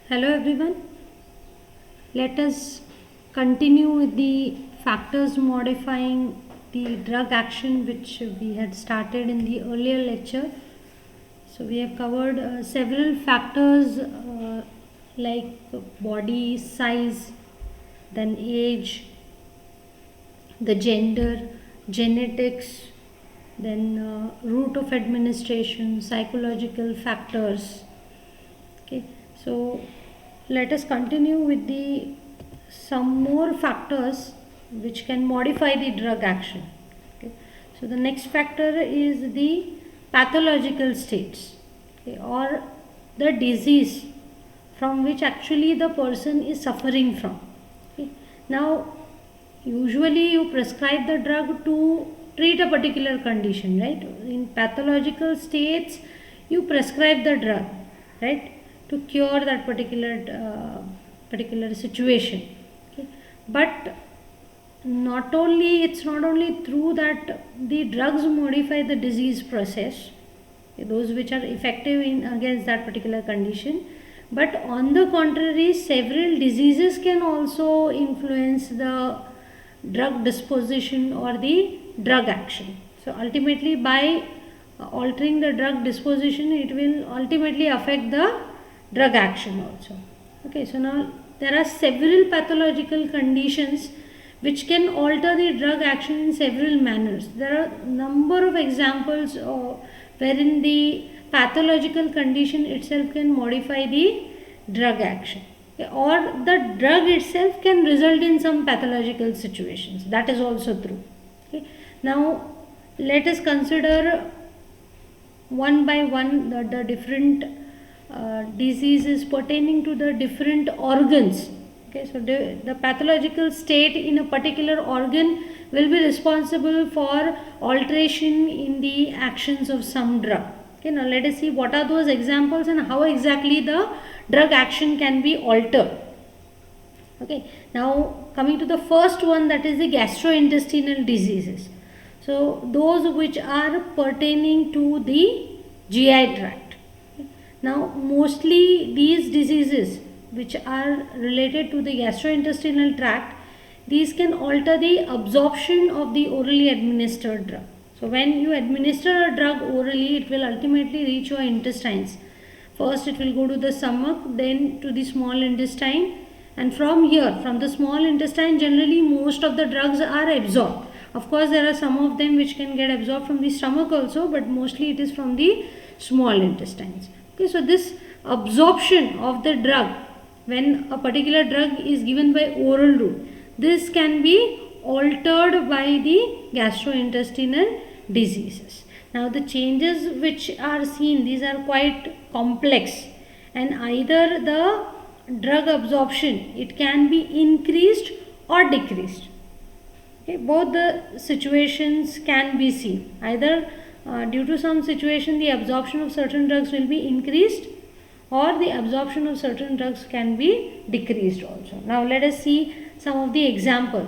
Hello everyone. Let us continue with the factors modifying the drug action which we had started in the earlier lecture. So we have covered several factors like body size, then age, the gender, genetics, then route of administration, psychological factors. Okay, so let us continue with the some more factors which can modify the drug action. Okay, so the next factor is the pathological states, okay, or the disease from which actually the person is suffering from. Okay, now usually you prescribe the drug to treat a particular condition, right? In pathological states you prescribe the drug, right, to cure that particular situation. Okay, but it's not only through that the drugs modify the disease process, those which are effective in against that particular condition, but on the contrary several diseases can also influence the drug disposition or the drug action. So ultimately by altering the drug disposition it will ultimately affect the drug action also. Okay, so now there are several pathological conditions which can alter the drug action in several manners. There are number of examples wherein the pathological condition itself can modify the drug action, or the drug itself can result in some pathological situations. That is also true. Okay, now let us consider one by one the different diseases pertaining to the different organs. Okay, so the pathological state in a particular organ will be responsible for alteration in the actions of some drug. Okay, now let us see what are those examples and how exactly the drug action can be altered. Okay, now coming to the first one, that is the gastrointestinal diseases. So those which are pertaining to the GI tract. Now mostly these diseases which are related to the gastrointestinal tract, these can alter the absorption of the orally administered drug. So when you administer a drug orally, it will ultimately reach your intestines. First it will go to the stomach, then to the small intestine, and from here, from the small intestine, generally most of the drugs are absorbed. Of course there are some of them which can get absorbed from the stomach also, but mostly it is from the small intestines. Okay, so this absorption of the drug, when a particular drug is given by oral route, this can be altered by the gastrointestinal diseases. Now the changes which are seen, these are quite complex, and either the drug absorption, it can be increased or decreased. Okay, both the situations can be seen. Either due to some situation the absorption of certain drugs will be increased, or the absorption of certain drugs can be decreased also. Now let us see some of the example.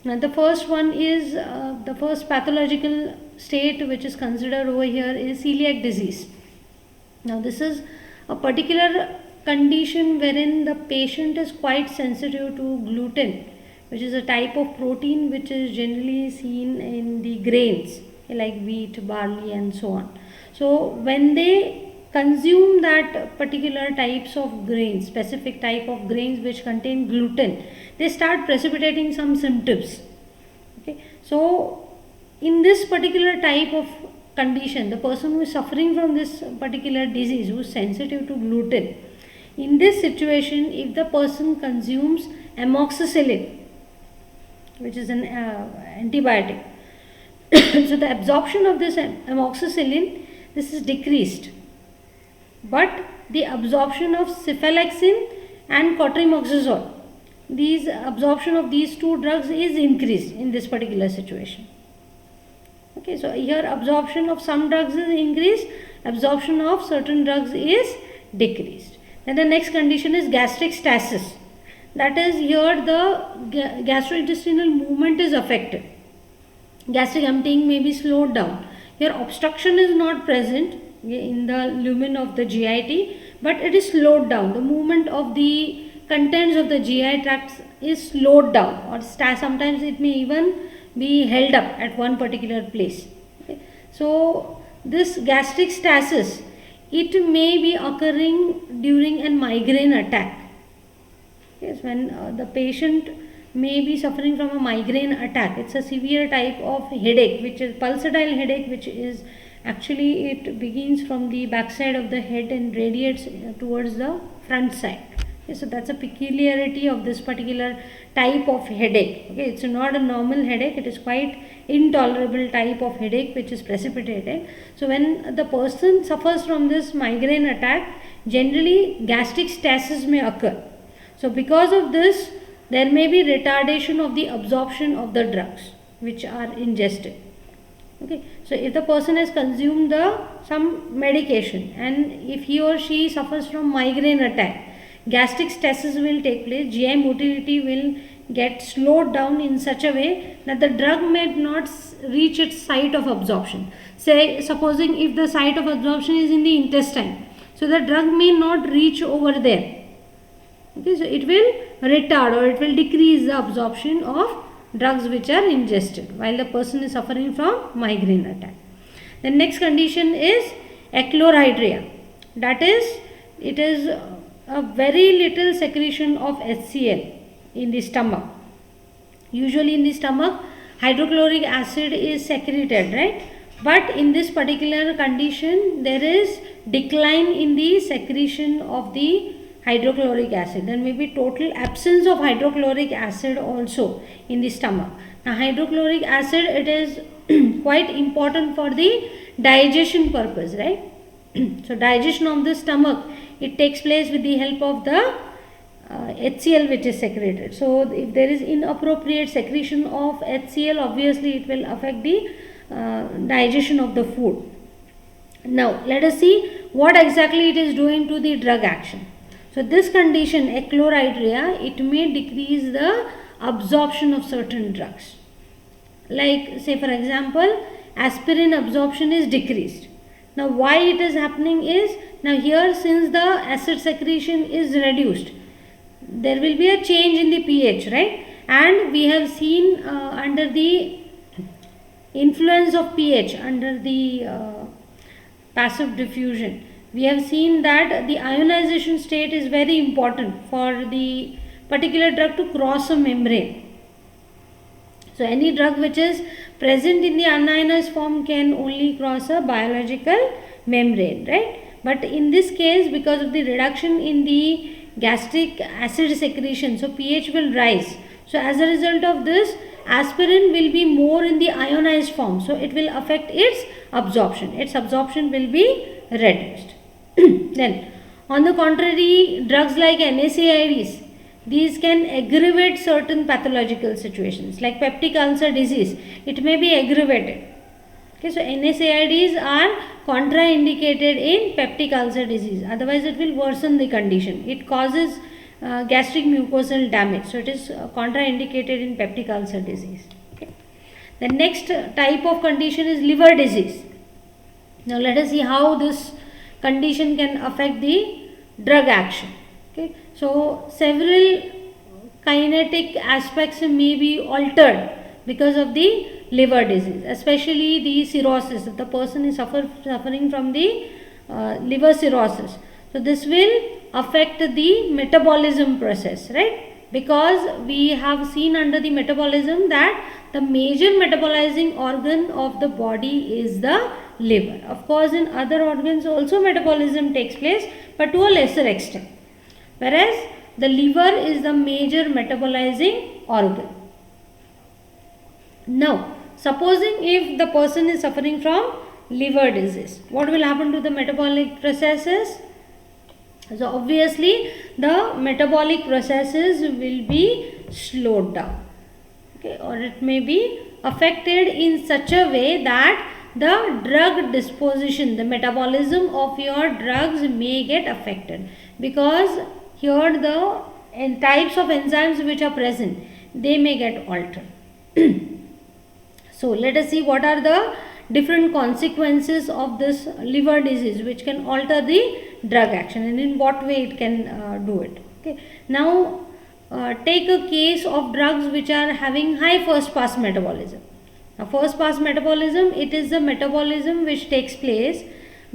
Now the first one is the first pathological state which is considered over here is celiac disease. Now this is a particular condition wherein the patient is quite sensitive to gluten, which is a type of protein which is generally seen in the grains like wheat, barley and so on. So when they consume that particular types of grains, specific type of grains which contain gluten, they start precipitating some symptoms. Okay, so in this particular type of condition, the person who is suffering from this particular disease, who is sensitive to gluten, in this situation if the person consumes amoxicillin, which is an antibiotic, so the absorption of this amoxicillin, this is decreased, but the absorption of cephalexin and cotrimoxazole, these absorption of these two drugs is increased in this particular situation. Okay, so here absorption of some drugs is increased, absorption of certain drugs is decreased. Then the next condition is gastric stasis. That is, here the gastrointestinal movement is affected. Gastric emptying may be slowed down. Here obstruction is not present in the lumen of the GIT, but it is slowed down. The movement of the contents of the GI tract is slowed down, or sometimes it may even be held up at one particular place. Okay. So this gastric stasis, it may be occurring during a migraine attack. Yes, when the patient may be suffering from a migraine attack. It's a severe type of headache, which is pulsatile headache, which is actually, it begins from the backside of the head and radiates towards the front side. Okay, so that's a peculiarity of this particular type of headache. Okay, it's not a normal headache, it is quite intolerable type of headache which is precipitated. So when the person suffers from this migraine attack, generally gastric stasis may occur. So because of this, there may be retardation of the absorption of the drugs which are ingested. Okay, so if the person has consumed some medication, and if he or she suffers from migraine attack, gastric stasis will take place, GI motility will get slowed down in such a way that the drug may not reach its site of absorption. Say, supposing if the site of absorption is in the intestine, so the drug may not reach over there. Okay, so it will retard or it will decrease the absorption of drugs which are ingested while the person is suffering from migraine attack. The next condition is achlorhydria. That is, it is a very little secretion of HCl in the stomach. Usually in the stomach, hydrochloric acid is secreted, right? But in this particular condition, there is decline in the secretion of the hydrochloric acid. There may be total absence of hydrochloric acid also in the stomach. Now hydrochloric acid, it is quite important for the digestion purpose, right? So digestion of the stomach, it takes place with the help of the HCl which is secreted. So if there is inappropriate secretion of HCl, obviously it will affect the digestion of the food. Now let us see what exactly it is doing to the drug action. So this condition, achlorhydria, it may decrease the absorption of certain drugs. Like say for example, aspirin absorption is decreased. Now why it is happening is, now here since the acid secretion is reduced, there will be a change in the pH, right? And we have seen under the influence of pH, under the passive diffusion, we have seen that the ionization state is very important for the particular drug to cross a membrane. So any drug which is present in the unionized form can only cross a biological membrane, right? But in this case, because of the reduction in the gastric acid secretion, so pH will rise. So as a result of this, aspirin will be more in the ionized form, so it will affect its absorption. Its absorption will be reduced. Then on the contrary, drugs like NSAIDs, these can aggravate certain pathological situations like peptic ulcer disease. It may be aggravated. Okay, so NSAIDs are contraindicated in peptic ulcer disease. Otherwise, it will worsen the condition. It causes gastric mucosal damage. So it is contraindicated in peptic ulcer disease. Okay. The next type of condition is liver disease. Now let us see how this condition can affect the drug action. Okay, so several kinetic aspects may be altered because of the liver disease, especially the cirrhosis. If the person is suffering from the liver cirrhosis, so this will affect the metabolism process, right? Because we have seen under the metabolism that the major metabolizing organ of the body is the liver. Of course, in other organs also metabolism takes place, but to a lesser extent. Whereas the liver is the major metabolizing organ. Now, supposing if the person is suffering from liver disease, what will happen to the metabolic processes? So obviously the metabolic processes will be slowed down, okay, or it may be affected in such a way that the drug disposition, the metabolism of your drugs may get affected, because here the types of enzymes which are present, they may get altered. So let us see what are the different consequences of this liver disease which can alter the drug action and in what way it can do it. Okay. Now take a case of drugs which are having high first pass metabolism. Now first pass metabolism, it is the metabolism which takes place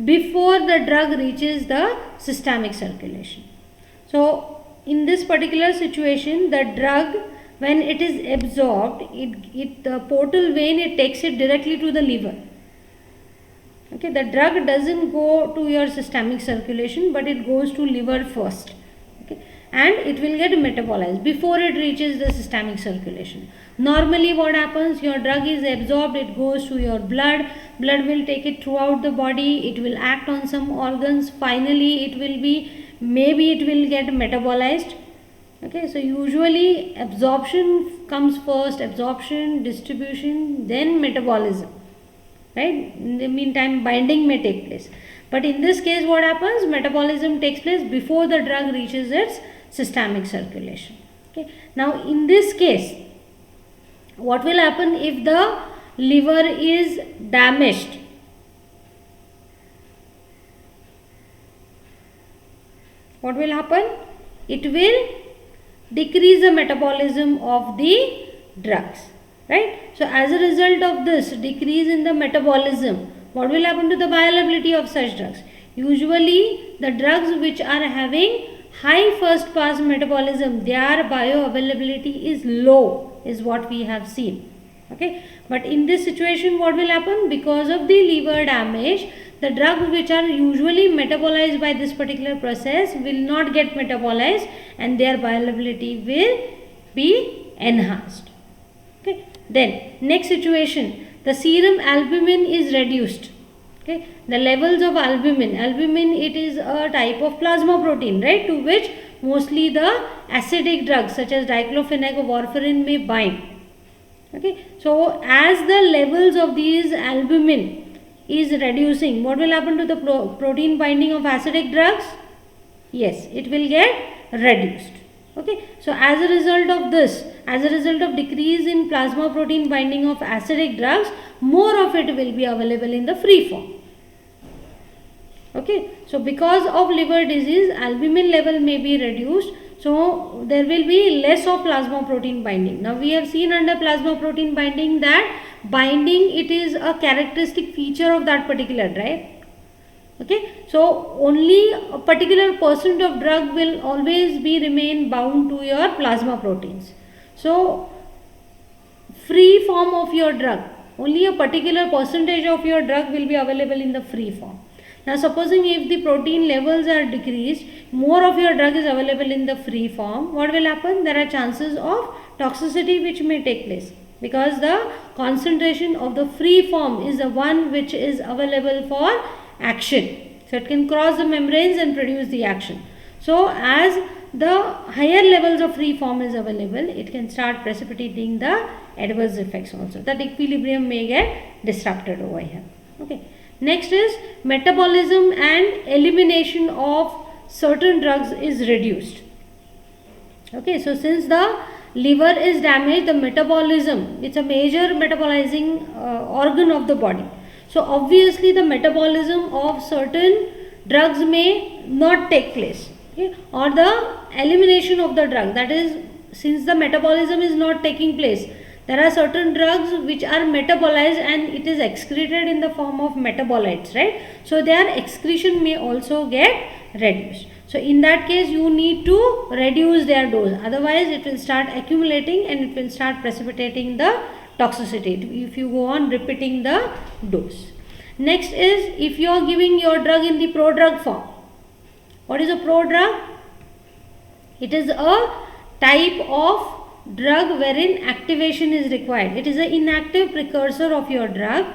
before the drug reaches the systemic circulation. So in this particular situation, the drug, when it is absorbed, the portal vein, it takes it directly to the liver. Okay, the drug doesn't go to your systemic circulation, but it goes to liver first. Okay, and it will get metabolized before it reaches the systemic circulation. Normally what happens, your drug is absorbed, it goes to your blood will take it throughout the body, it will act on some organs, finally maybe it will get metabolized. Okay, so usually absorption comes first, absorption, distribution, then metabolism, right? In the meantime binding may take place, but in this case what happens, metabolism takes place before the drug reaches its systemic circulation. Okay, now in this case, what will happen if the liver is damaged? What will happen? It will decrease the metabolism of the drugs, right? So as a result of this decrease in the metabolism, what will happen to the bioavailability of such drugs? Usually the drugs which are having high first pass metabolism, their bioavailability is low, is what we have seen. Okay, but in this situation what will happen? Because of the liver damage, the drugs which are usually metabolized by this particular process will not get metabolized and their bioavailability will be enhanced. Okay, then next situation, the serum albumin is reduced. Okay, the levels of albumin, it is a type of plasma protein, right, to which mostly the acidic drugs such as diclofenac or warfarin may bind. Okay, so as the levels of these albumin is reducing, what will happen to the protein binding of acidic drugs? Yes, it will get reduced. Okay, so as a result of this, as a result of decrease in plasma protein binding of acidic drugs, more of it will be available in the free form. Okay, so because of liver disease, albumin level may be reduced, so there will be less of plasma protein binding. Now we have seen under plasma protein binding that binding, it is a characteristic feature of that particular drug. Okay, so only a particular percent of drug will always be remain bound to your plasma proteins. So free form of your drug, only a particular percentage of your drug will be available in the free form. Now supposing if the protein levels are decreased, more of your drug is available in the free form, what will happen? There are chances of toxicity which may take place, because the concentration of the free form is the one which is available for action. So it can cross the membranes and produce the action. So as the higher levels of free form is available, it can start precipitating the adverse effects also. That equilibrium may get disrupted over here. Okay. Next is metabolism and elimination of certain drugs is reduced. Okay, so since the liver is damaged, the metabolism, it's a major metabolizing organ of the body. So obviously the metabolism of certain drugs may not take place. Okay, or the elimination of the drug, that is, since the metabolism is not taking place, there are certain drugs which are metabolized and it is excreted in the form of metabolites, right? So their excretion may also get reduced. So in that case you need to reduce their dose, otherwise it will start accumulating and it will start precipitating the toxicity if you go on repeating the dose. Next is if you are giving your drug in the prodrug form. What is a prodrug? It is a type of drug wherein activation is required. It is an inactive precursor of your drug.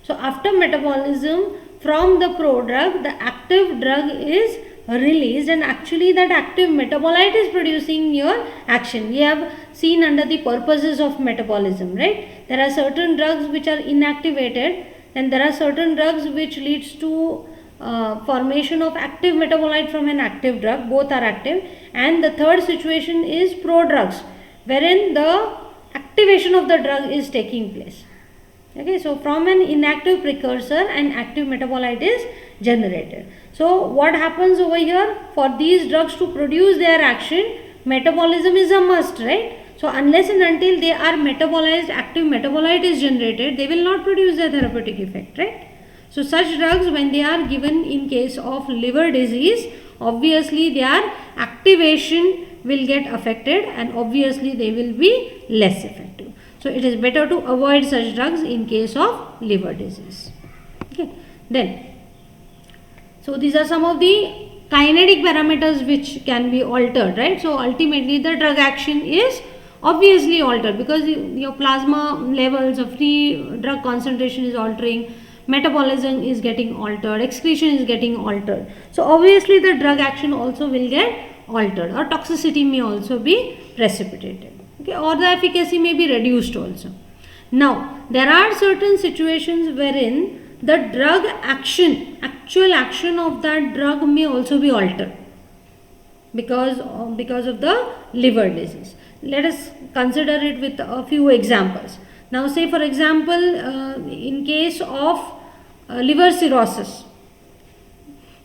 So after metabolism from the prodrug, the active drug is released and actually that active metabolite is producing your action. We have seen under the purposes of metabolism, right? There are certain drugs which are inactivated and there are certain drugs which leads to formation of active metabolite from an active drug. Both are active. And the third situation is prodrugs, wherein the activation of the drug is taking place. Okay, so from an inactive precursor, an active metabolite is generated. So what happens over here? For these drugs to produce their action, metabolism is a must, right? So unless and until they are metabolized, active metabolite is generated, they will not produce their therapeutic effect, right? So such drugs, when they are given in case of liver disease, obviously their activation will get affected and obviously they will be less effective. So it is better to avoid such drugs in case of liver disease. Okay. Then, so these are some of the kinetic parameters which can be altered, right? So ultimately the drug action is obviously altered because your plasma levels of free drug concentration is altering, metabolism is getting altered, excretion is getting altered. So obviously the drug action also will get altered, or toxicity may also be precipitated, okay, or the efficacy may be reduced also. Now there are certain situations wherein the drug action, actual action of that drug may also be altered because of the liver disease. Let us consider it with a few examples. Now say for example, in case of liver cirrhosis,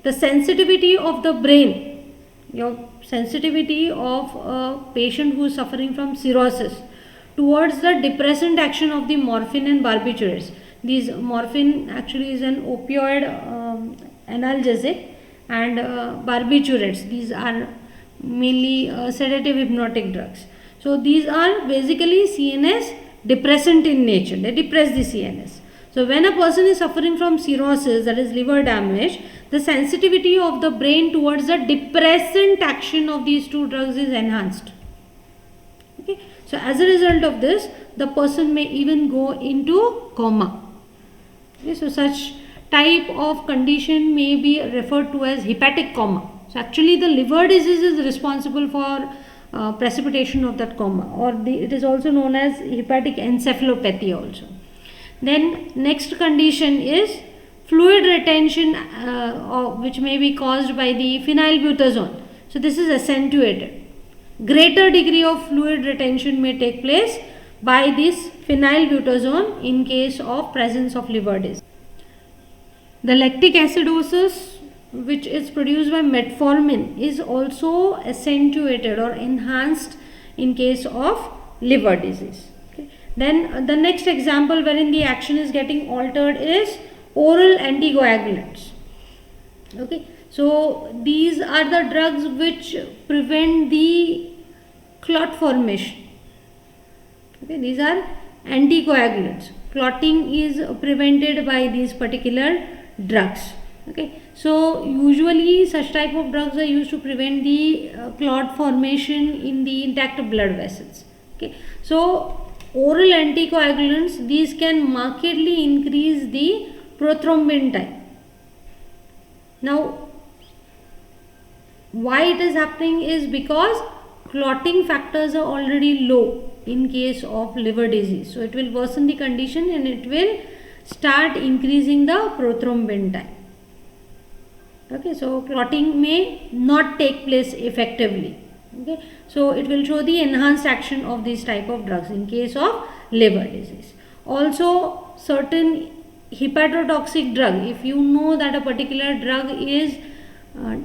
the sensitivity of the brain, your sensitivity of a patient who is suffering from cirrhosis towards the depressant action of the morphine and barbiturates. These morphine actually is an opioid analgesic, and barbiturates, these are mainly sedative hypnotic drugs. So these are basically CNS depressant in nature, they depress the CNS. So when a person is suffering from cirrhosis, that is liver damage, the sensitivity of the brain towards the depressant action of these two drugs is enhanced. Okay. So as a result of this, the person may even go into coma. Okay. So such type of condition may be referred to as hepatic coma. So actually the liver disease is responsible for precipitation of that coma, or it is also known as hepatic encephalopathy also. Then next condition is fluid retention, which may be caused by the phenylbutazone. So this is accentuated. Greater degree of fluid retention may take place by this phenylbutazone in case of presence of liver disease. The lactic acidosis, which is produced by metformin, is also accentuated or enhanced in case of liver disease. Okay. Then the next example wherein the action is getting altered is oral anticoagulants. Okay. So these are the drugs which prevent the clot formation. Okay. These are anticoagulants. Clotting is prevented by these particular drugs. Okay. So usually such type of drugs are used to prevent the clot formation in the intact blood vessels. Okay. So oral anticoagulants, these can markedly increase the prothrombin time. Now why it is happening is because clotting factors are already low in case of liver disease. So it will worsen the condition and it will start increasing the prothrombin time. Okay, so clotting may not take place effectively. Okay, so it will show the enhanced action of these type of drugs in case of liver disease. Also certain hepatotoxic drug, if you know that a particular drug is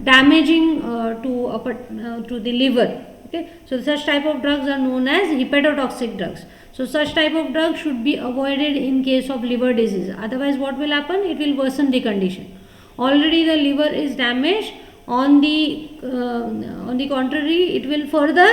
damaging to the liver, okay, so such type of drugs are known as hepatotoxic drugs. So such type of drugs should be avoided in case of liver disease, otherwise what will happen, it will worsen the condition. Already the liver is damaged, on the contrary it will further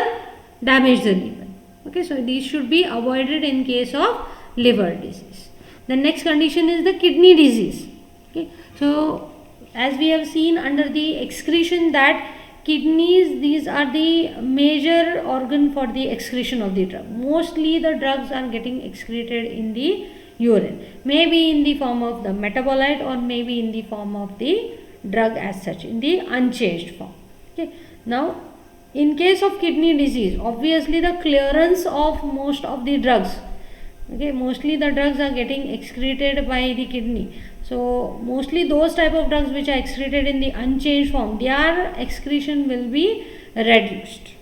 damage the liver. Okay, so these should be avoided in case of liver disease. The next condition is the kidney disease. Okay, so as we have seen under the excretion that kidneys, these are the major organ for the excretion of the drug. Mostly the drugs are getting excreted in the urine, maybe in the form of the metabolite or maybe in the form of the drug as such, in the unchanged form. Okay. Now in case of kidney disease, obviously the clearance of most of the drugs, okay, mostly the drugs are getting excreted by the kidney. So mostly those type of drugs which are excreted in the unchanged form, their excretion will be reduced.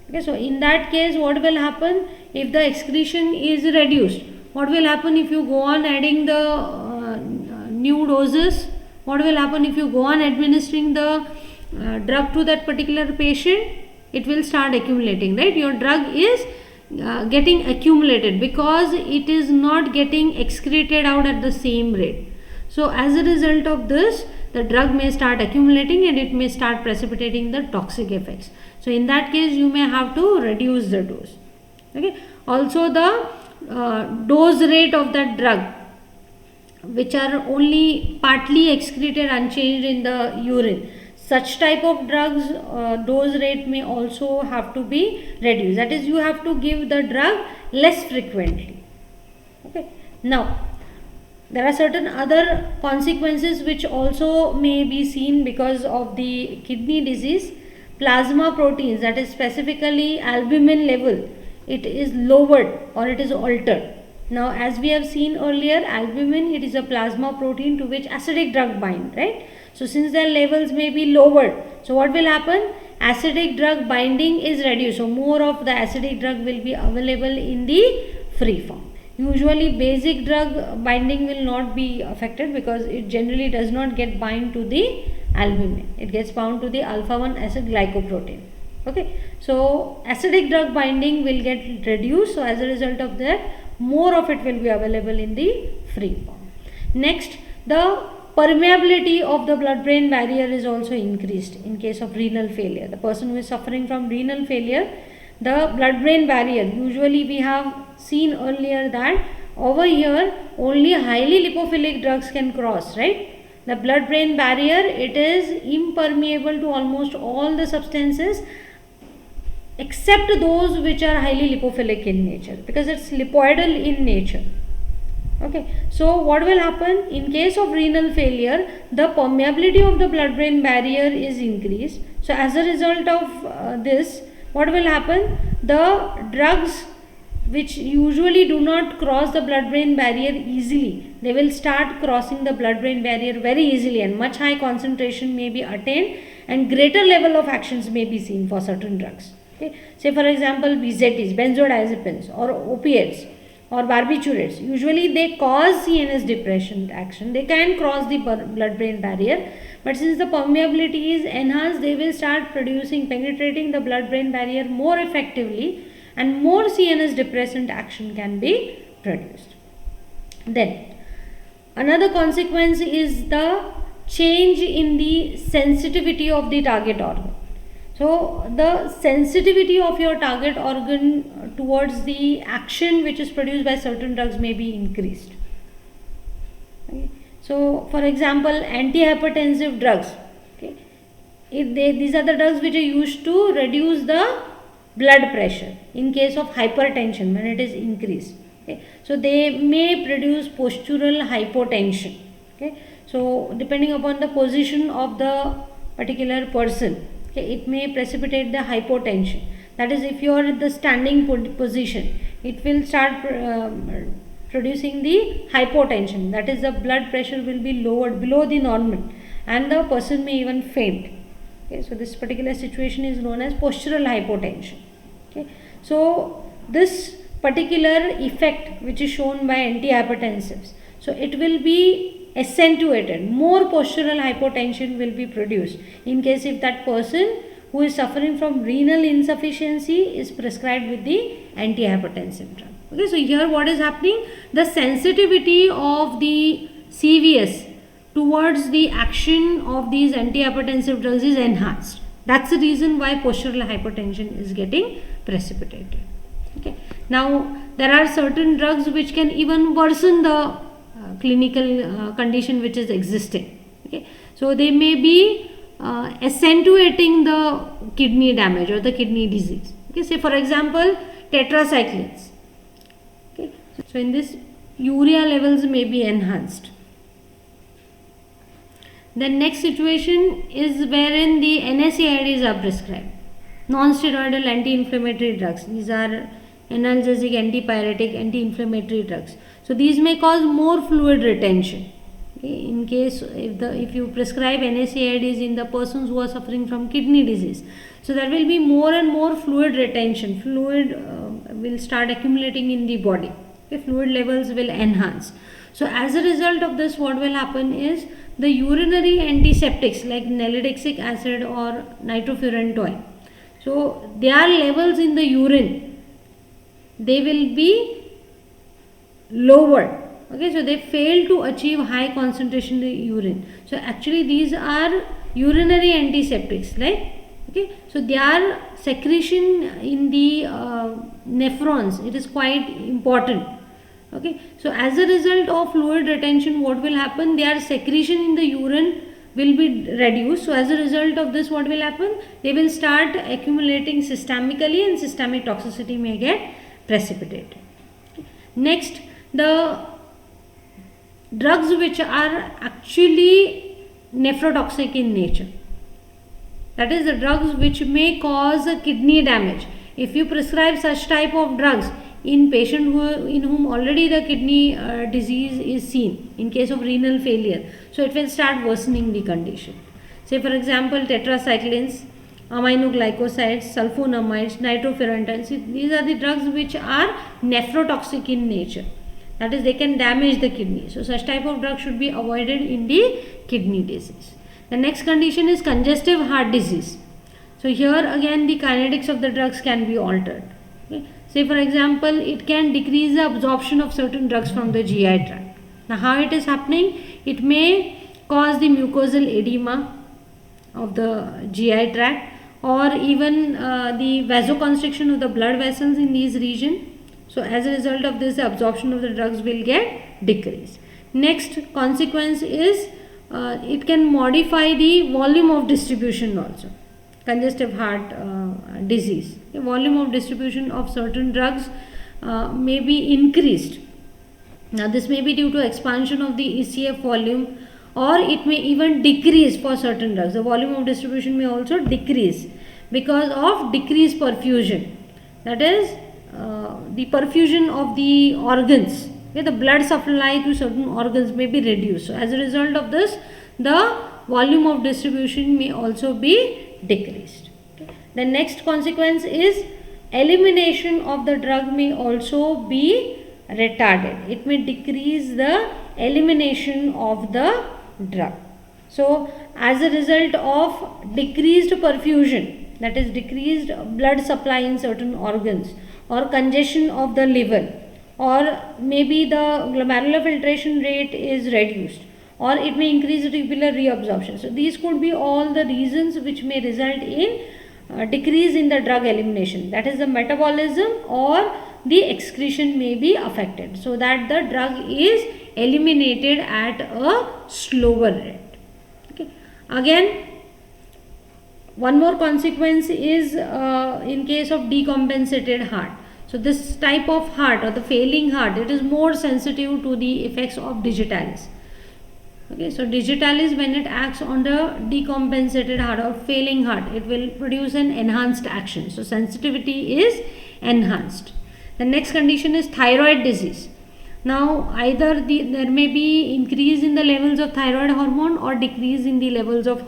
Okay, so in that case what will happen, if the excretion is reduced, what will happen if you go on adding the new doses what will happen if you go on administering the drug to that particular patient? It will start accumulating, right? Your drug is getting accumulated because it is not getting excreted out at the same rate. So as a result of this, the drug may start accumulating and it may start precipitating the toxic effects. So in that case, you may have to reduce the dose. Okay. Also the dose rate of that drug, which are only partly excreted unchanged in the urine, such type of drugs dose rate may also have to be reduced. That is, you have to give the drug less frequently. Okay. Now there are certain other consequences which also may be seen because of the kidney disease. Plasma proteins, that is specifically albumin level, it is lowered or it is altered. Now as we have seen earlier, albumin, it is a plasma protein to which acidic drug bind, right? So since their levels may be lowered, so what will happen? Acidic drug binding is reduced. So more of the acidic drug will be available in the free form. Usually basic drug binding will not be affected because it generally does not get bind to the albumin. It gets bound to the alpha-1 acid glycoprotein. Okay. So acidic drug binding will get reduced. So as a result of that, more of it will be available in the free form. Next, the permeability of the blood-brain barrier is also increased in case of renal failure. The person who is suffering from renal failure, the blood-brain barrier, usually we have seen earlier that over here only highly lipophilic drugs can cross, right? The blood-brain barrier, it is impermeable to almost all the substances except those which are highly lipophilic in nature, because it's lipoidal in nature. Okay, so what will happen in case of renal failure? The permeability of the blood-brain barrier is increased. So as a result of this, what will happen? The drugs which usually do not cross the blood-brain barrier easily, they will start crossing the blood-brain barrier very easily, and much high concentration may be attained and greater level of actions may be seen for certain drugs. Okay. Say for example BZTs, benzodiazepines or opiates or barbiturates, usually they cause CNS depression action. They can cross the blood-brain barrier, but since the permeability is enhanced, they will start penetrating the blood-brain barrier more effectively, and more CNS depressant action can be produced. Then another consequence is the change in the sensitivity of the target organ. So the sensitivity of your target organ towards the action which is produced by certain drugs may be increased. Okay. So for example, antihypertensive drugs, okay, these are the drugs which are used to reduce the blood pressure in case of hypertension when it is increased. Okay. So they may produce postural hypotension. Okay. So depending upon the position of the particular person, okay, it may precipitate the hypotension. That is, if you are in the standing position, it will start producing the hypotension. That is, the blood pressure will be lowered below the normal and the person may even faint. Okay, so this particular situation is known as postural hypotension. Okay, so this particular effect which is shown by antihypertensives, so it will be accentuated. More postural hypotension will be produced in case if that person who is suffering from renal insufficiency is prescribed with the antihypertensive drug. Okay, so here what is happening? The sensitivity of the CVS towards the action of these antihypertensive drugs is enhanced. That's the reason why postural hypertension is getting precipitated. Okay. Now there are certain drugs which can even worsen the clinical condition which is existing. Okay. So they may be accentuating the kidney damage or the kidney disease. Okay. Say for example tetracyclines. Okay. So in this urea levels may be enhanced. The next situation is wherein the NSAIDs are prescribed. Non-steroidal anti-inflammatory drugs. These are analgesic, antipyretic, anti-inflammatory drugs. So these may cause more fluid retention. Okay. In case if you prescribe NSAIDs in the persons who are suffering from kidney disease, so there will be more and more fluid retention. Fluid will start accumulating in the body. Okay. Fluid levels will enhance. So as a result of this, what will happen is the urinary antiseptics like nalidixic acid or nitrofurantoin, so their levels in the urine, they will be lower. Okay, so they fail to achieve high concentration in the urine. So actually these are urinary antiseptics, like, okay, so their secretion in the nephrons, it is quite important. Okay, so as a result of fluid retention, what will happen, their secretion in the urine will be reduced. So as a result of this, what will happen, they will start accumulating systemically and systemic toxicity may get precipitated. Next, the drugs which are actually nephrotoxic in nature, that is the drugs which may cause kidney damage. If you prescribe such type of drugs in patient in whom already the kidney disease is seen, in case of renal failure, so it will start worsening the condition. Say for example tetracyclines, aminoglycosides, sulfonamides, nitrofurantoins, these are the drugs which are nephrotoxic in nature, that is they can damage the kidney. So such type of drug should be avoided in the kidney disease. The next condition is congestive heart disease. So here again the kinetics of the drugs can be altered. Okay. Say for example, it can decrease the absorption of certain drugs from the GI tract. Now how it is happening? It may cause the mucosal edema of the GI tract, or even the vasoconstriction of the blood vessels in these regions. So as a result of this, the absorption of the drugs will get decreased. Next consequence is it can modify the volume of distribution also. Congestive heart disease, the volume of distribution of certain drugs may be increased. Now this may be due to expansion of the ECF volume, or it may even decrease for certain drugs. The volume of distribution may also decrease because of decreased perfusion, that is the perfusion of the organs. Okay, the blood supply to certain organs may be reduced. So as a result of this, the volume of distribution may also be decreased. Okay. The next consequence is elimination of the drug may also be retarded. It may decrease the elimination of the drug. So as a result of decreased perfusion, that is decreased blood supply in certain organs, or congestion of the liver, or maybe the glomerular filtration rate is reduced, or it may increase tubular reabsorption. So these could be all the reasons which may result in decrease in the drug elimination, that is the metabolism or the excretion may be affected, so that the drug is eliminated at a slower rate. Okay. Again, one more consequence is in case of decompensated heart. So this type of heart, or the failing heart, it is more sensitive to the effects of digitalis. Okay, so digitalis, when it acts on the decompensated heart or failing heart, it will produce an enhanced action. So sensitivity is enhanced. The next condition is thyroid disease. Now either there may be increase in the levels of thyroid hormone or decrease in the levels of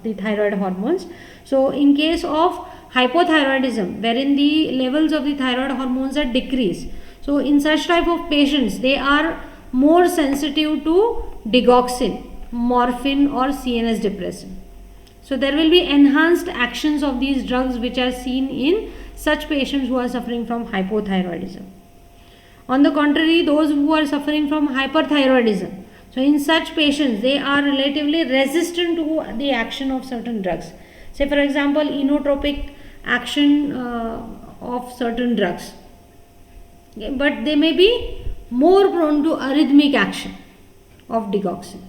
the thyroid hormones. So in case of hypothyroidism, wherein the levels of the thyroid hormones are decreased, so in such type of patients, they are more sensitive to digoxin, morphine or CNS depressant. So there will be enhanced actions of these drugs which are seen in such patients who are suffering from hypothyroidism. On the contrary, those who are suffering from hyperthyroidism, so in such patients, they are relatively resistant to the action of certain drugs. Say for example, inotropic action of certain drugs. Okay, but they may be more prone to arrhythmic action of digoxin.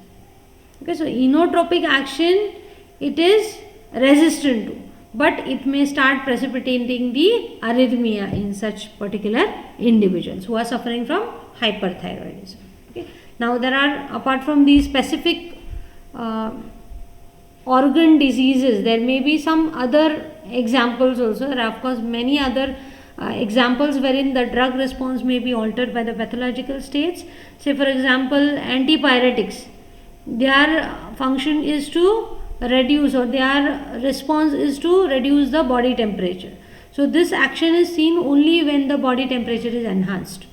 Okay, so inotropic action, it is resistant to, but it may start precipitating the arrhythmia in such particular individuals who are suffering from hyperthyroidism. Okay. Now there are, apart from these specific organ diseases, there may be some other examples also. There are of course many other examples wherein the drug response may be altered by the pathological states. Say for example, antipyretics, their function is to reduce, or their response is to reduce the body temperature. So this action is seen only when the body temperature is enhanced.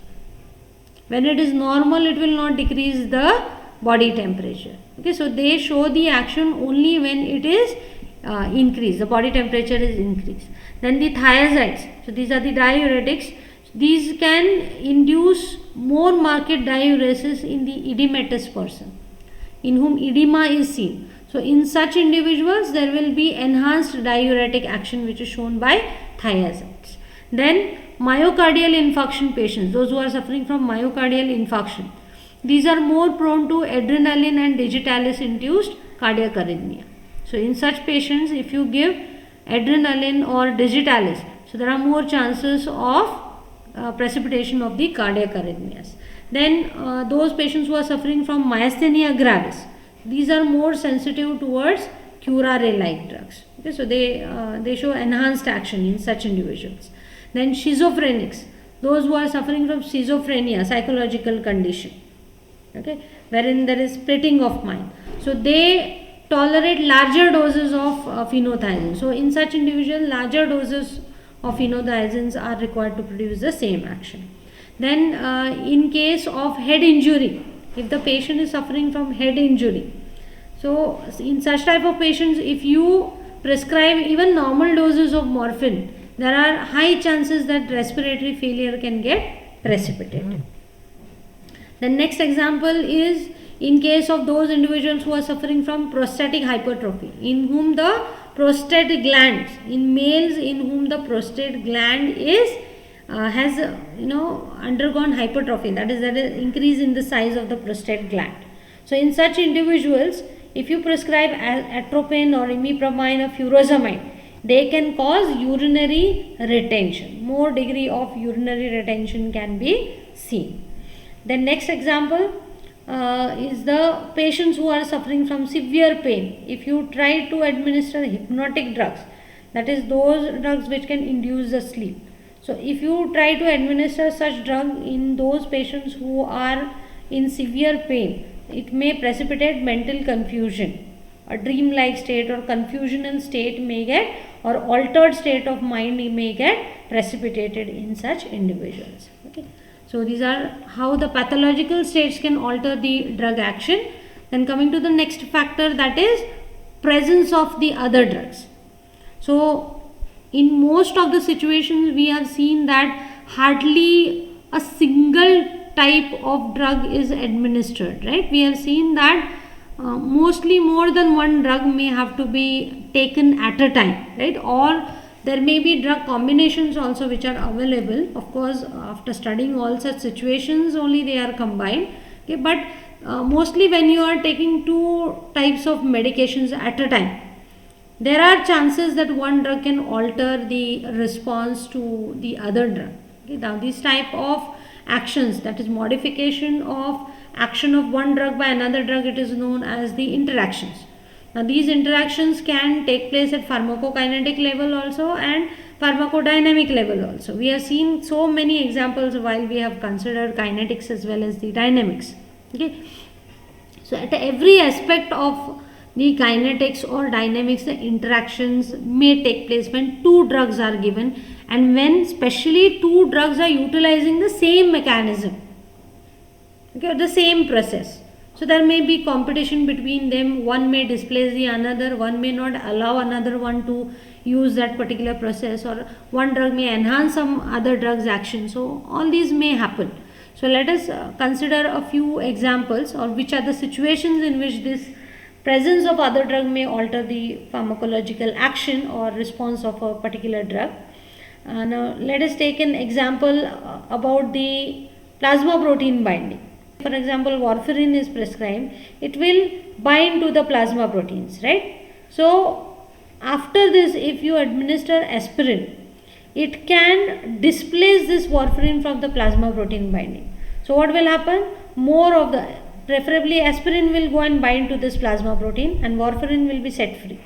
When it is normal, it will not decrease the body temperature. Okay, so they show the action only when it is increased, the body temperature is increased. Then the thiazides, so these are the diuretics. These can induce more marked diuresis in the edematous person, in whom edema is seen. So in such individuals, there will be enhanced diuretic action, which is shown by thiazides. Then myocardial infarction patients, those who are suffering from myocardial infarction, these are more prone to adrenaline and digitalis induced cardiac arrhythmia. So in such patients, if you give adrenaline or digitalis, so there are more chances of precipitation of the cardiac arrhythmias. Then those patients who are suffering from myasthenia gravis, these are more sensitive towards curare like drugs. Okay, so they show enhanced action in such individuals. Then schizophrenics, those who are suffering from schizophrenia, psychological condition, okay, wherein there is splitting of mind, so they tolerate larger doses of phenothiazine. So in such individuals, larger doses of phenothiazines are required to produce the same action. Then in case of head injury, if the patient is suffering from head injury, so in such type of patients, if you prescribe even normal doses of morphine, there are high chances that respiratory failure can get precipitated. The next example is in case of those individuals who are suffering from prostatic hypertrophy, in whom the prostate glands, in males in whom the prostate gland is has undergone hypertrophy, that is increase in the size of the prostate gland. So in such individuals, if you prescribe atropine or imipramine or furosemide, they can cause urinary retention. More degree of urinary retention can be seen. The next example is the patients who are suffering from severe pain. If you try to administer hypnotic drugs, that is those drugs which can induce the sleep. So if you try to administer such drug in those patients who are in severe pain, it may precipitate mental confusion. A dream-like state or confusional state may get, or altered state of mind may get precipitated in such individuals. Okay. So these are how the pathological states can alter the drug action. Then coming to the next factor, that is presence of the other drugs. So in most of the situations, we have seen that hardly a single type of drug is administered, right? We have seen that mostly more than one drug may have to be taken at a time, right? Or there may be drug combinations also which are available. Of course, after studying all such situations, only they are combined. Okay, but mostly when you are taking two types of medications at a time, there are chances that one drug can alter the response to the other drug. Okay, now these type of actions, that is modification of action of one drug by another drug, it is known as the interactions. Now these interactions can take place at pharmacokinetic level also and pharmacodynamic level also. We have seen so many examples while we have considered kinetics as well as the dynamics. Okay, so at every aspect of the kinetics or dynamics, the interactions may take place when two drugs are given, and when especially two drugs are utilizing the same mechanism, okay, the same process. So there may be competition between them. One may displace the another, one may not allow another one to use that particular process, or one drug may enhance some other drug's action. So all these may happen. So let us consider a few examples, or which are the situations in which this presence of other drug may alter the pharmacological action or response of a particular drug. Now let us take an example about the plasma protein binding. For example, warfarin is prescribed, it will bind to the plasma proteins, right? So after this, if you administer aspirin, it can displace this warfarin from the plasma protein binding. So what will happen? More of the, preferably aspirin will go and bind to this plasma protein, and warfarin will be set free.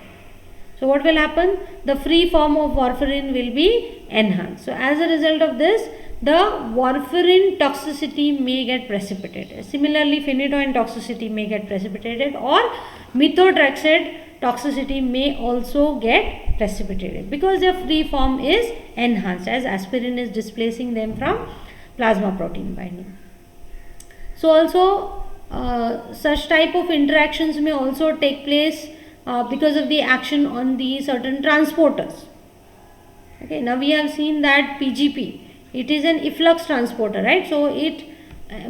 So what will happen? The free form of warfarin will be enhanced. So as a result of this, the warfarin toxicity may get precipitated. Similarly, phenytoin toxicity may get precipitated, or methotrexate toxicity may also get precipitated because their free form is enhanced, as aspirin is displacing them from plasma protein binding. So also such type of interactions may also take place because of the action on the certain transporters. Okay, now we have seen that PGP, it is an efflux transporter, right? So it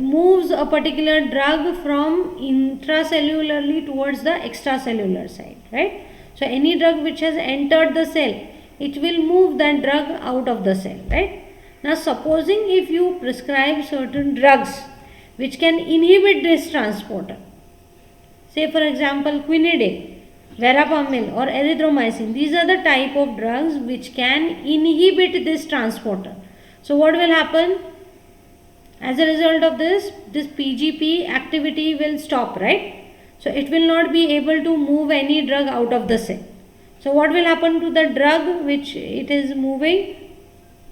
moves a particular drug from intracellularly towards the extracellular side, right? So any drug which has entered the cell, it will move that drug out of the cell, right? Now supposing if you prescribe certain drugs which can inhibit this transporter, say for example quinidine, verapamil or erythromycin, these are the type of drugs which can inhibit this transporter. So what will happen? As a result of this PGP activity will stop, right? So it will not be able to move any drug out of the cell. So what will happen to the drug which it is moving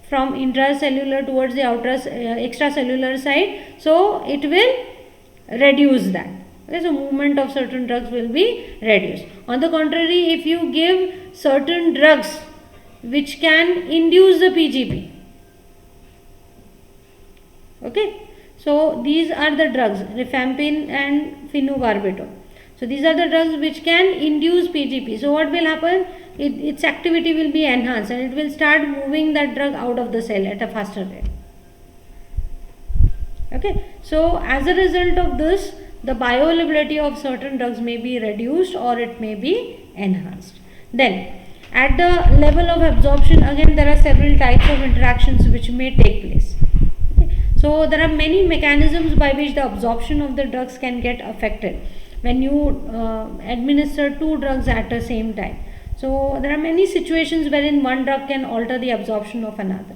from intracellular towards the extracellular side? So it will reduce that. Okay, so movement of certain drugs will be reduced. On the contrary, if you give certain drugs which can induce the PGP, okay, so these are the drugs rifampin and phenobarbital. So these are the drugs which can induce PGP. So what will happen? Its activity will be enhanced and it will start moving that drug out of the cell at a faster rate. Okay, so as a result of this, the bioavailability of certain drugs may be reduced or it may be enhanced. Then at the level of absorption, again there are several types of interactions which may take place. So there are many mechanisms by which the absorption of the drugs can get affected when you administer two drugs at the same time. So there are many situations wherein one drug can alter the absorption of another.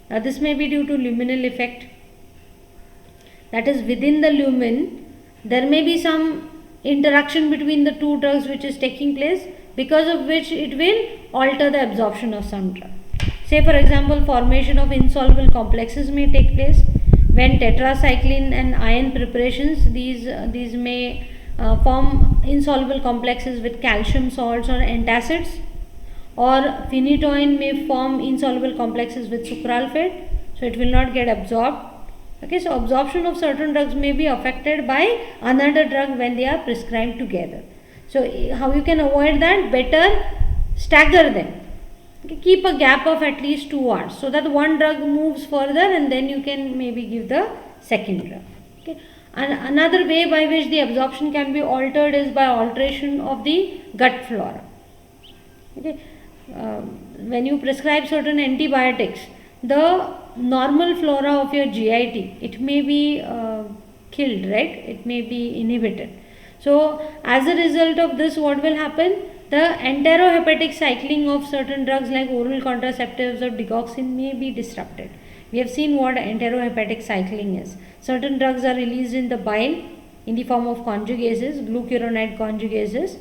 Now this may be due to luminal effect. That is, within the lumen there may be some interaction between the two drugs which is taking place, because of which it will alter the absorption of some drug. Say for example, formation of insoluble complexes may take place when tetracycline and iron preparations, these may form insoluble complexes with calcium salts or antacids, or phenytoin may form insoluble complexes with sucralfate, so it will not get absorbed. Okay, so absorption of certain drugs may be affected by another drug when they are prescribed together. So how you can avoid that? Better stagger them. Okay, keep a gap of at least 2 hours so that one drug moves further and then you can maybe give the second drug. Okay. And another way by which the absorption can be altered is by alteration of the gut flora. Okay. When you prescribe certain antibiotics, the normal flora of your GIT, it may be killed, right? It may be inhibited. So as a result of this, what will happen? The enterohepatic cycling of certain drugs like oral contraceptives or digoxin may be disrupted. We have seen what enterohepatic cycling is. Certain drugs are released in the bile in the form of conjugases, glucuronide conjugases,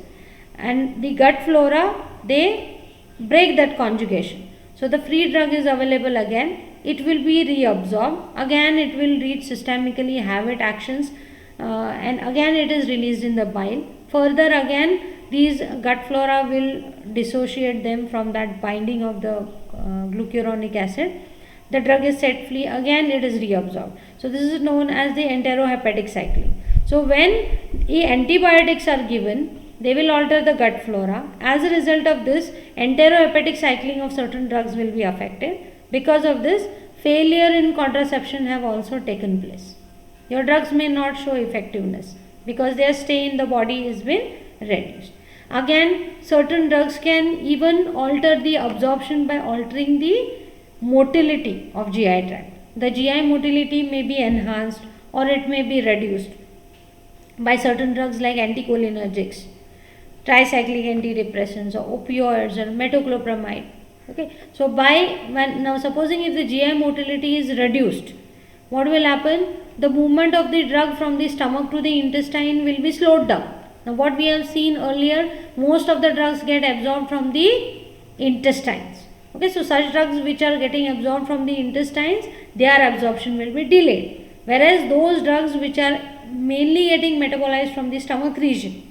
and the gut flora, they break that conjugation. So the free drug is available again. It will be reabsorbed. Again it will reach systemically, have its actions, and again it is released in the bile. Further again, these gut flora will dissociate them from that binding of the glucuronic acid. The drug is set free, again it is reabsorbed. So this is known as the enterohepatic cycling. So when antibiotics are given, they will alter the gut flora. As a result of this, enterohepatic cycling of certain drugs will be affected. Because of this, failure in contraception have also taken place. Your drugs may not show effectiveness because their stay in the body has been reduced. Again, certain drugs can even alter the absorption by altering the motility of GI tract. The GI motility may be enhanced or it may be reduced by certain drugs like anticholinergics, tricyclic antidepressants, or opioids, or metoclopramide. Okay, so now supposing if the GI motility is reduced, what will happen? The movement of the drug from the stomach to the intestine will be slowed down. Now what we have seen earlier, most of the drugs get absorbed from the intestines. Okay, so such drugs which are getting absorbed from the intestines, their absorption will be delayed. Whereas those drugs which are mainly getting metabolized from the stomach region,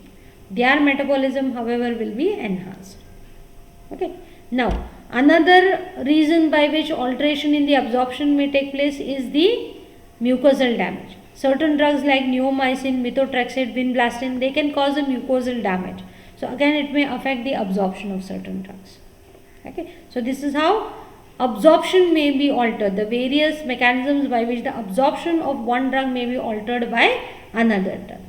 their metabolism however will be enhanced. Okay, now another reason by which alteration in the absorption may take place is the mucosal damage. Certain drugs like neomycin, methotrexate, vinblastine, they can cause a mucosal damage. So again, it may affect the absorption of certain drugs. Okay, so this is how absorption may be altered, the various mechanisms by which the absorption of one drug may be altered by another drug.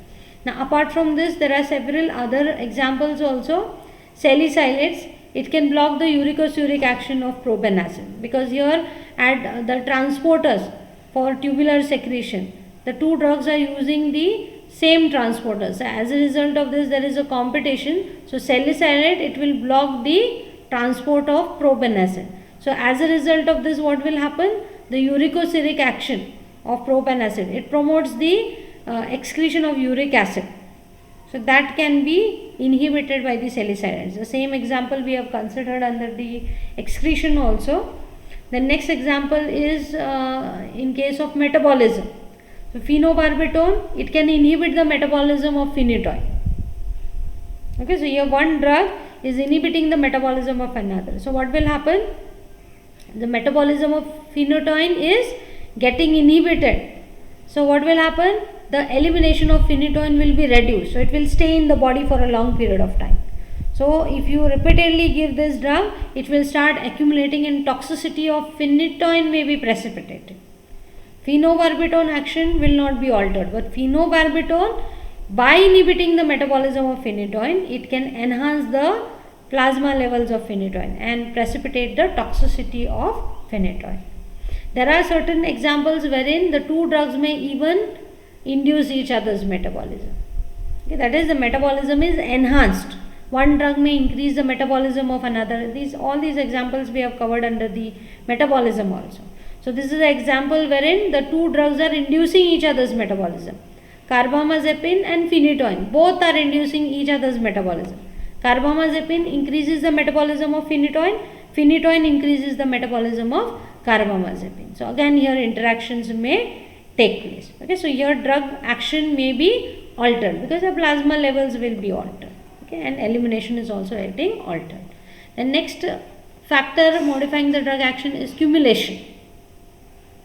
Now apart from this, there are several other examples also. Salicylates, it can block the uricosuric action of probenecid, because here at the transporters for tubular secretion, the two drugs are using the same transporters. So as a result of this, there is a competition. So salicylate, it will block the transport of probenecid. So as a result of this, what will happen? The uricosuric action of probenecid, it promotes the excretion of uric acid. So that can be inhibited by the salicylates. The same example we have considered under the excretion also. The next example is in case of metabolism. So phenobarbital, it can inhibit the metabolism of phenytoin. Okay, so here one drug is inhibiting the metabolism of another. So what will happen? The metabolism of phenytoin is getting inhibited. So what will happen? The elimination of phenytoin will be reduced. So it will stay in the body for a long period of time. So if you repeatedly give this drug, it will start accumulating and toxicity of phenytoin may be precipitated. Phenobarbital action will not be altered, but phenobarbital, by inhibiting the metabolism of phenytoin, it can enhance the plasma levels of phenytoin and precipitate the toxicity of phenytoin. There are certain examples wherein the two drugs may even induce each other's metabolism. Okay, that is, the metabolism is enhanced. One drug may increase the metabolism of another. All these examples we have covered under the metabolism also. So this is an example wherein the two drugs are inducing each other's metabolism. Carbamazepine and phenytoin, both are inducing each other's metabolism. Carbamazepine increases the metabolism of phenytoin. Phenytoin increases the metabolism of carbamazepine. So again, here interactions may take place. Okay, so your drug action may be altered because the plasma levels will be altered. Okay, and elimination is also getting altered. The next factor modifying the drug action is cumulation.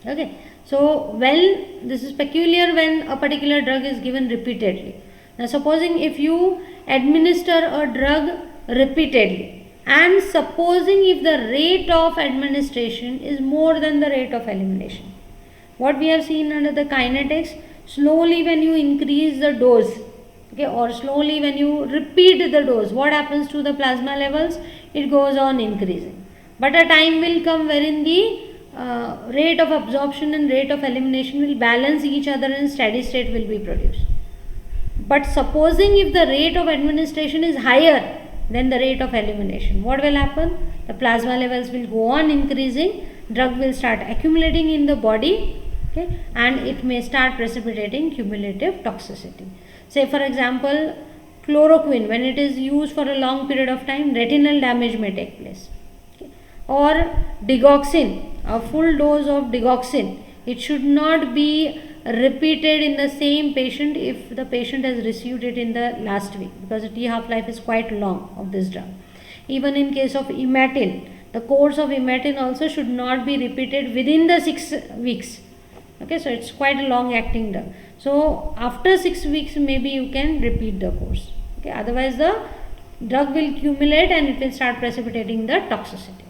Okay, so when this is peculiar when a particular drug is given repeatedly. Now supposing if you administer a drug repeatedly, and supposing if the rate of administration is more than the rate of elimination, what we have seen under the kinetics, slowly when you increase the dose, okay, or slowly when you repeat the dose, what happens to the plasma levels? It goes on increasing. But a time will come wherein the rate of absorption and rate of elimination will balance each other and steady state will be produced. But supposing if the rate of administration is higher than the rate of elimination, what will happen? The plasma levels will go on increasing, drug will start accumulating in the body, okay, and it may start precipitating cumulative toxicity. Say for example, chloroquine, when it is used for a long period of time, retinal damage may take place. Okay. Or digoxin, a full dose of digoxin, it should not be repeated in the same patient if the patient has received it in the last week, because the T half-life is quite long of this drug. Even in case of imatin, the course of imatin also should not be repeated within the 6 weeks. Okay, so it's quite a long acting drug. So after 6 weeks maybe you can repeat the course. Okay, otherwise the drug will accumulate and it will start precipitating the toxicity.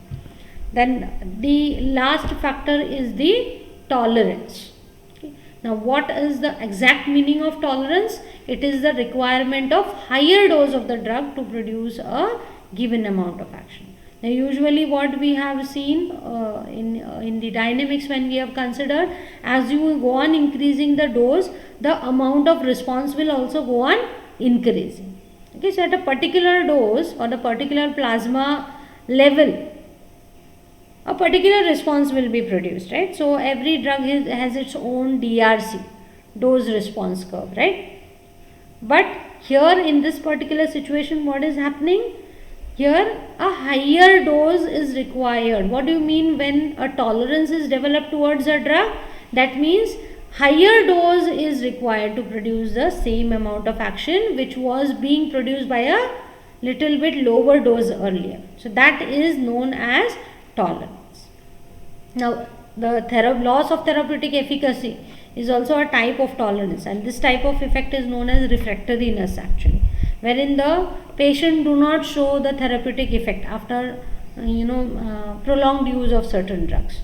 Then the last factor is the tolerance. Okay. Now what is the exact meaning of tolerance? It is the requirement of higher dose of the drug to produce a given amount of action. Now usually what we have seen in the dynamics, when we have considered, as you go on increasing the dose, the amount of response will also go on increasing. Okay, so at a particular dose or the particular plasma level, a particular response will be produced, right? So every drug has its own DRC, dose response curve, right? But here in this particular situation, what is happening? Here a higher dose is required. What do you mean when a tolerance is developed towards a drug? That means higher dose is required to produce the same amount of action which was being produced by a little bit lower dose earlier. So that is known as tolerance. Now the loss of therapeutic efficacy is also a type of tolerance, and this type of effect is known as refractoriness actually, wherein the patient do not show the therapeutic effect after prolonged use of certain drugs.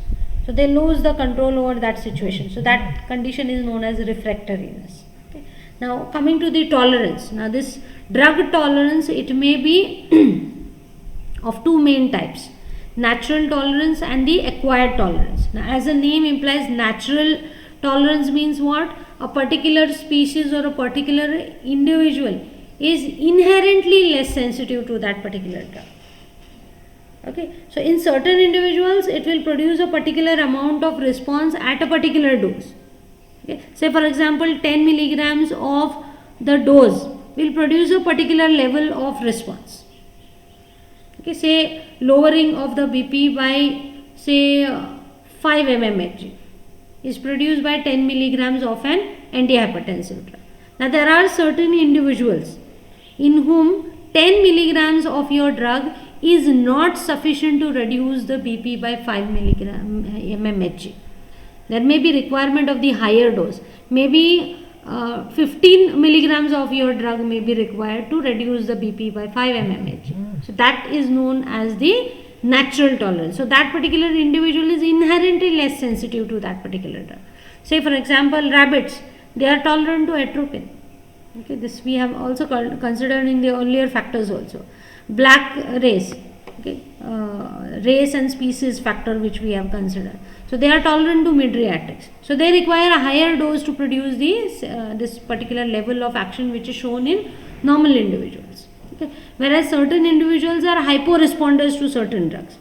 So they lose the control over that situation. So that condition is known as refractoriness. Okay. Now coming to the tolerance. Now this drug tolerance, it may be of two main types: natural tolerance and the acquired tolerance. Now as the name implies, natural tolerance means what? A particular species or a particular individual is inherently less sensitive to that particular drug. Okay, so in certain individuals it will produce a particular amount of response at a particular dose. Okay, say for example 10 milligrams of the dose will produce a particular level of response. Okay, say lowering of the BP by say 5 mmHg is produced by 10 milligrams of an antihypertensive drug. Now there are certain individuals in whom 10 milligrams of your drug is not sufficient to reduce the BP by 5 mmHg. There may be requirement of the higher dose. Maybe 15 milligrams of your drug may be required to reduce the BP by 5 mmHg. So that is known as the natural tolerance. So that particular individual is inherently less sensitive to that particular drug. Say for example rabbits, they are tolerant to atropine. Okay, this we have also considered in the earlier factors also. Black race, okay, race and species factor which we have considered. So they are tolerant to mydriatics. So they require a higher dose to produce this particular level of action which is shown in normal individuals. Okay. Whereas certain individuals are hyporesponders to certain drugs.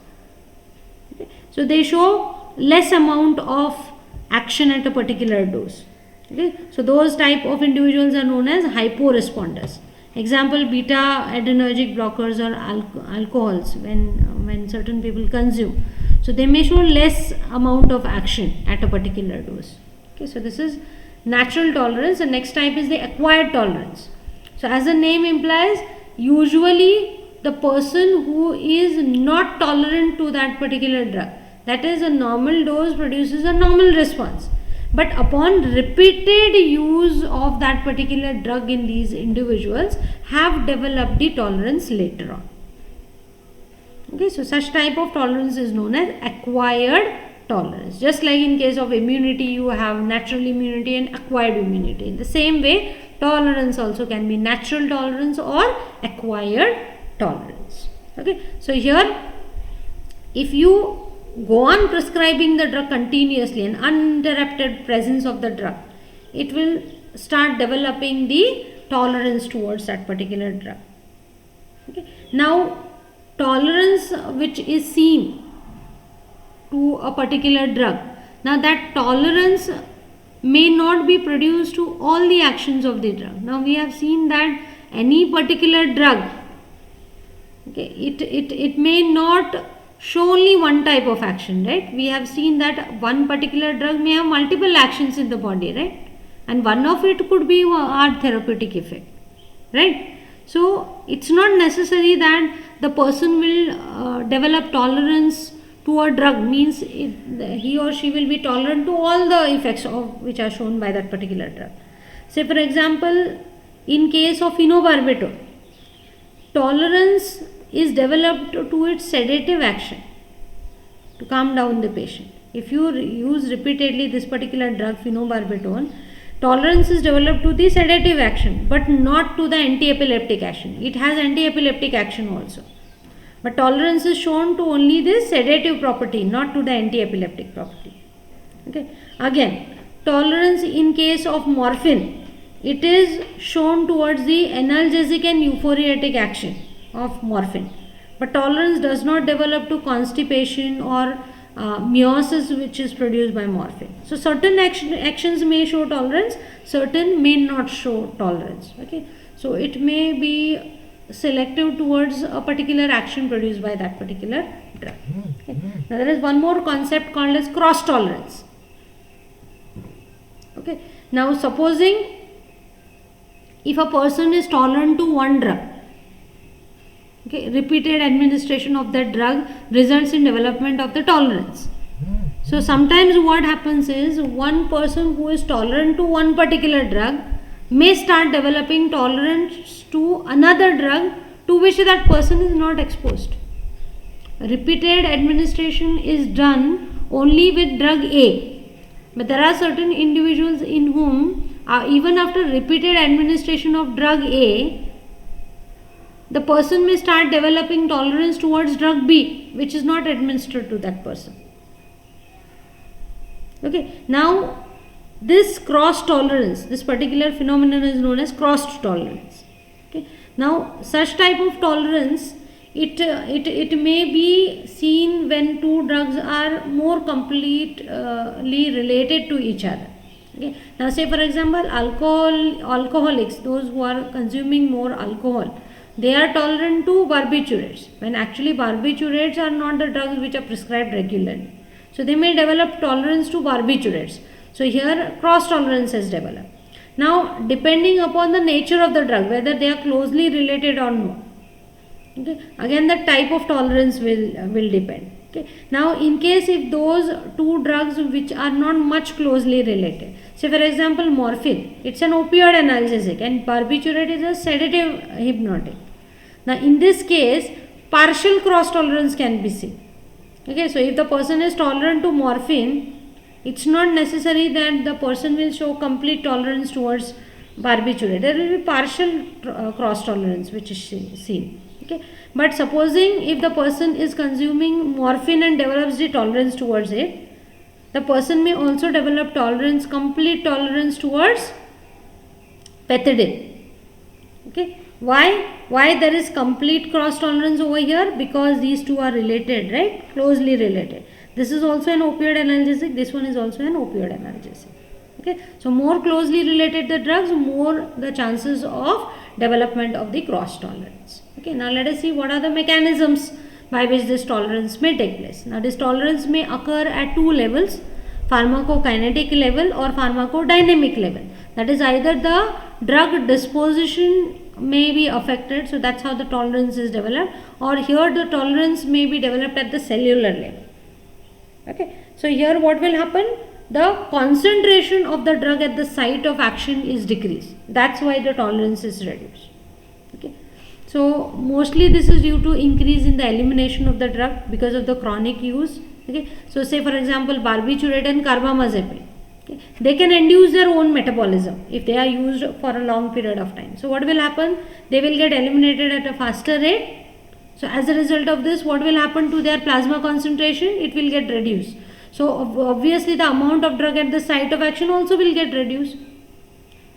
Okay. So they show less amount of action at a particular dose. Okay. So those type of individuals are known as hyporesponders. Example, beta adrenergic blockers or alcohols when certain people consume. So they may show less amount of action at a particular dose. Okay, so this is natural tolerance. The next type is the acquired tolerance. So as the name implies, usually the person who is not tolerant to that particular drug, that is a normal dose produces a normal response. But upon repeated use of that particular drug in these individuals have developed the tolerance later on. Okay, so such type of tolerance is known as acquired tolerance. Just like in case of immunity, you have natural immunity and acquired immunity. In the same way, tolerance also can be natural tolerance or acquired tolerance. Okay, so here if you go on prescribing the drug continuously and uninterrupted presence of the drug, it will start developing the tolerance towards that particular drug. Okay. Now tolerance which is seen to a particular drug, now that tolerance may not be produced to all the actions of the drug. Now we have seen that any particular drug, okay, it may not show only one type of action, right? We have seen that one particular drug may have multiple actions in the body, right? And one of it could be our therapeutic effect, right? So it's not necessary that the person will develop tolerance to a drug, means he or she will be tolerant to all the effects of which are shown by that particular drug. Say for example, in case of phenobarbital, tolerance is developed to its sedative action to calm down the patient. If you use repeatedly this particular drug phenobarbital, tolerance is developed to the sedative action but not to the anti-epileptic action. It has anti-epileptic action also, but tolerance is shown to only this sedative property, not to the anti-epileptic property. Okay. Again, tolerance in case of morphine, it is shown towards the analgesic and euphoriatic action of morphine, but tolerance does not develop to constipation or meiosis which is produced by morphine. So certain actions may show tolerance, certain may not show tolerance. Okay, so it may be selective towards a particular action produced by that particular drug. Okay. Now there is one more concept called as cross tolerance. Okay, now supposing if a person is tolerant to one drug, okay, repeated administration of that drug results in development of the tolerance. So sometimes what happens is one person who is tolerant to one particular drug may start developing tolerance to another drug to which that person is not exposed. Repeated administration is done only with drug A, but there are certain individuals in whom even after repeated administration of drug A, the person may start developing tolerance towards drug B, which is not administered to that person. Okay, now this cross tolerance, this particular phenomenon is known as cross tolerance. Okay, now such type of tolerance, it may be seen when two drugs are more completely related to each other. Okay, now say for example alcoholics, those who are consuming more alcohol, they are tolerant to barbiturates, when actually barbiturates are not the drugs which are prescribed regularly. So they may develop tolerance to barbiturates. So here cross tolerance is developed. Now depending upon the nature of the drug, whether they are closely related or not, okay, again the type of tolerance will depend. Okay, now in case if those two drugs which are not much closely related, say for example morphine, it's an opioid analgesic and barbiturate is a sedative hypnotic. Now in this case partial cross tolerance can be seen. Okay, so if the person is tolerant to morphine, it's not necessary that the person will show complete tolerance towards barbiturate. There will be partial cross tolerance which is seen. Okay, but supposing if the person is consuming morphine and develops the tolerance towards it, the person may also develop complete tolerance towards pethidine. Okay, why there is complete cross tolerance over here? Because these two are related, right? Closely related. This is also an opioid analgesic, this one is also an opioid analgesic. Okay, so more closely related the drugs, more the chances of development of the cross tolerance. Okay, now let us see what are the mechanisms by which this tolerance may take place. Now this tolerance may occur at two levels, pharmacokinetic level or pharmacodynamic level. That is either the drug disposition may be affected, so that's how the tolerance is developed, or here the tolerance may be developed at the cellular level. Okay, so here what will happen? The concentration of the drug at the site of action is decreased. That's why the tolerance is reduced. Okay, so mostly this is due to increase in the elimination of the drug because of the chronic use. Okay, so say for example barbiturate and carbamazepine, okay, they can induce their own metabolism if they are used for a long period of time. So what will happen? They will get eliminated at a faster rate. So as a result of this, what will happen to their plasma concentration? It will get reduced. So obviously the amount of drug at the site of action also will get reduced.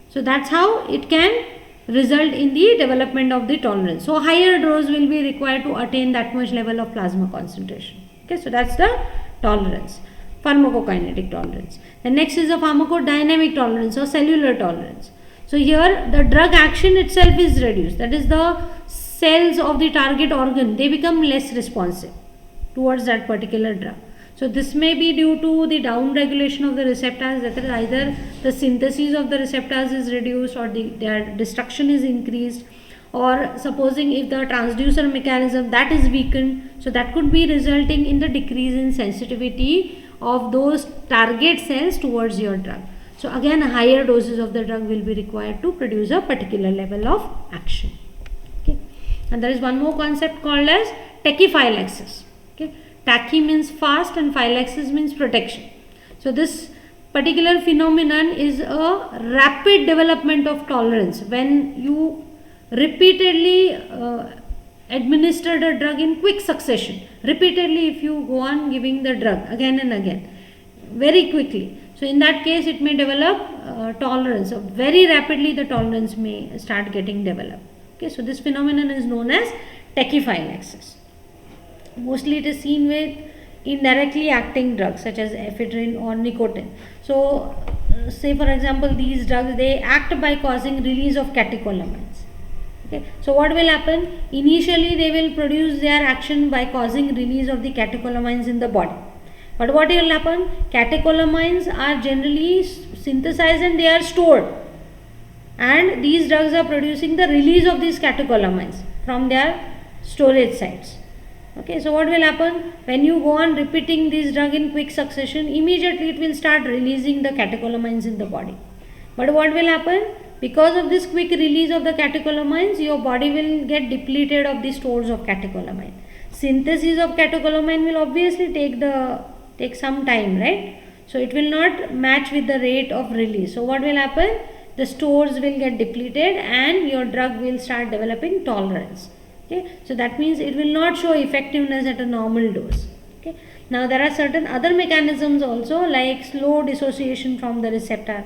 So that's how it can result in the development of the tolerance. So higher dose will be required to attain that much level of plasma concentration. Okay, so that's the tolerance, pharmacokinetic tolerance. The next is a pharmacodynamic tolerance or cellular tolerance. So here the drug action itself is reduced. That is, the cells of the target organ, they become less responsive towards that particular drug. So this may be due to the down regulation of the receptors, that is either the synthesis of the receptors is reduced or their destruction is increased, or supposing if the transducer mechanism that is weakened, so that could be resulting in the decrease in sensitivity of those target cells towards your drug. So again higher doses of the drug will be required to produce a particular level of action. Okay, and there is one more concept called as tachyphylaxis. Okay, tachy means fast and phylaxis means protection. So this particular phenomenon is a rapid development of tolerance when you repeatedly administered a drug in quick succession. Repeatedly if you go on giving the drug again and again very quickly, so in that case it may develop tolerance. So very rapidly the tolerance may start getting developed. Okay, so this phenomenon is known as tachyphylaxis. Mostly it is seen with indirectly acting drugs such as ephedrine or nicotine. So say for example these drugs, they act by causing release of catecholamines. Okay, so what will happen? Initially they will produce their action by causing release of the catecholamines in the body. But what will happen? Catecholamines are generally synthesized and they are stored. And these drugs are producing the release of these catecholamines from their storage sites. Okay, so what will happen when you go on repeating this drug in quick succession? Immediately it will start releasing the catecholamines in the body. But what will happen? Because of this quick release of the catecholamines, your body will get depleted of the stores of catecholamine. Synthesis of catecholamine will obviously take some time, right? So it will not match with the rate of release. So what will happen? The stores will get depleted and your drug will start developing tolerance. Okay, so that means it will not show effectiveness at a normal dose. Okay, now there are certain other mechanisms also, like slow dissociation from the receptor,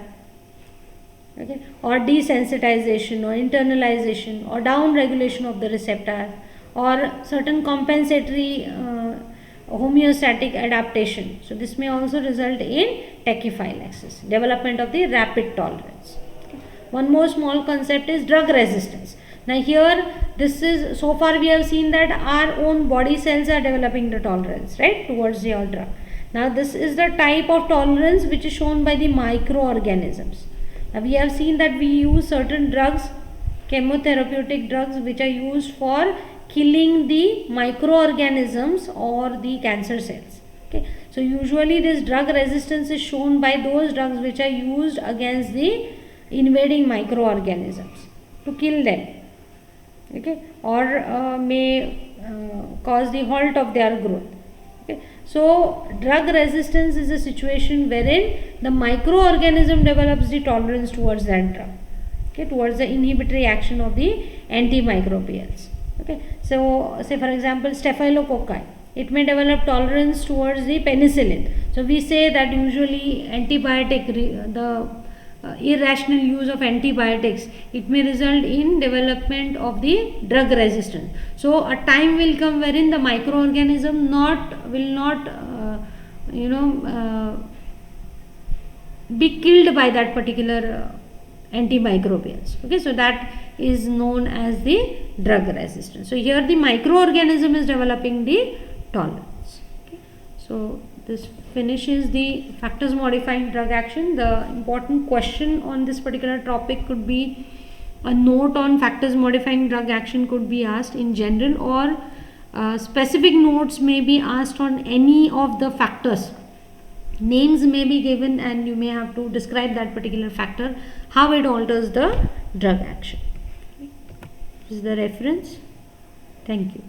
okay, or desensitization or internalization or down regulation of the receptor, or certain compensatory homeostatic adaptation. So this may also result in tachyphylaxis, development of the rapid tolerance. Okay. One more small concept is drug resistance. Now here, this is, so far we have seen that our own body cells are developing the tolerance, right, towards your drug. Now this is the type of tolerance which is shown by the microorganisms. Now we have seen that we use certain drugs, chemotherapeutic drugs, which are used for killing the microorganisms or the cancer cells. Okay, so usually this drug resistance is shown by those drugs which are used against the invading microorganisms to kill them, okay, or may cause the halt of their growth. Okay. So drug resistance is a situation wherein the microorganism develops the tolerance towards that drug, okay, towards the inhibitory action of the antimicrobials. Okay, so say for example staphylococci, it may develop tolerance towards the penicillin. So we say that usually the irrational use of antibiotics, it may result in development of the drug resistance. So a time will come wherein the microorganism will not be killed by that particular antimicrobials. Okay, so that is known as the drug resistance. So here the microorganism is developing the tolerance. Okay, so this finishes the factors modifying drug action. The important question on this particular topic could be, a note on factors modifying drug action could be asked in general, or specific notes may be asked on any of the factors. Names may be given and you may have to describe that particular factor, how it alters the drug action. This is the reference. Thank you.